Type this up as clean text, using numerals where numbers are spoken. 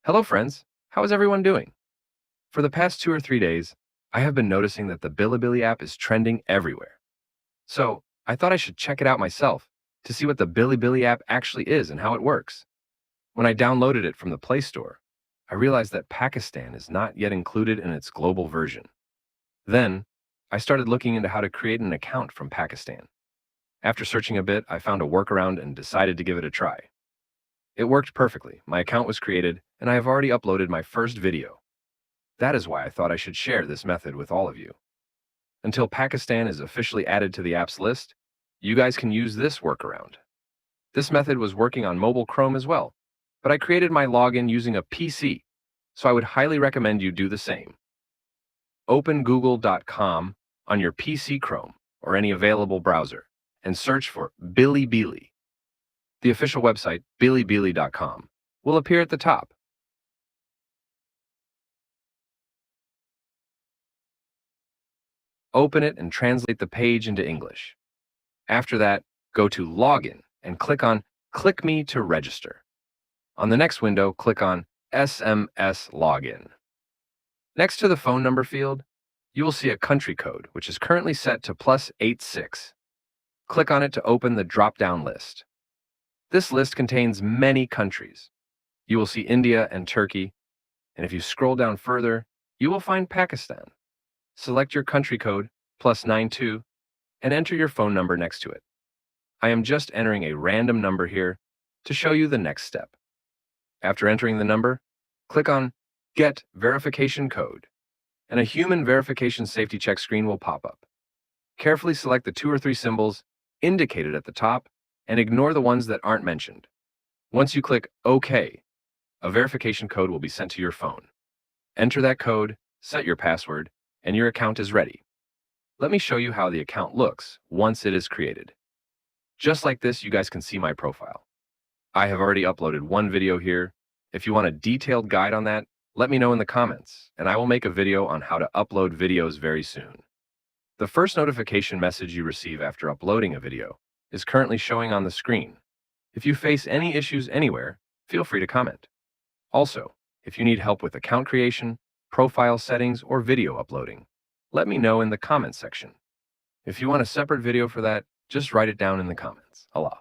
Hello, friends. How is everyone doing? For the past 2 or 3 days, I have been noticing that the Bilibili app is trending everywhere. So, I thought I should check it out myself to see what the Bilibili app actually is and how it works. When I downloaded it from the Play Store, I realized that Pakistan is not yet included in its global version. Then, I started looking into how to create an account from Pakistan. After searching a bit, I found a workaround and decided to give it a try. It worked perfectly. My account was created, and I have already uploaded my first video. That is why I thought I should share this method with all of you. Until Pakistan is officially added to the apps list, you guys can use this workaround. This method was working on mobile Chrome as well, but I created my login using a PC, so I would highly recommend you do the same. Open google.com on your PC Chrome or any available browser and search for Bilibili. The official website, bilibili.com, will appear at the top. Open it and translate the page into English. After that, go to Login and click on Click Me to register. On the next window, click on SMS Login. Next to the phone number field, you will see a country code, which is currently set to +86. Click on it to open the drop-down list. This list contains many countries. You will see India and Turkey, and if you scroll down further, you will find Pakistan. Select your country code, +92, and enter your phone number next to it. I am just entering a random number here to show you the next step. After entering the number, click on Get Verification Code, and a human verification safety check screen will pop up. Carefully select the 2 or 3 symbols indicated at the top and ignore the ones that aren't mentioned. Once you click OK, a verification code will be sent to your phone. Enter that code, set your password, and your account is ready. Let me show you how the account looks once it is created. Just like this, you guys can see my profile. I have already uploaded one video here. If you want a detailed guide on that, let me know in the comments, and I will make a video on how to upload videos very soon. The first notification message you receive after uploading a video is currently showing on the screen. If you face any issues anywhere, feel free to comment. Also, if you need help with account creation, profile settings, or video uploading, let me know in the comments section. If you want a separate video for that, just write it down in the comments. Allah.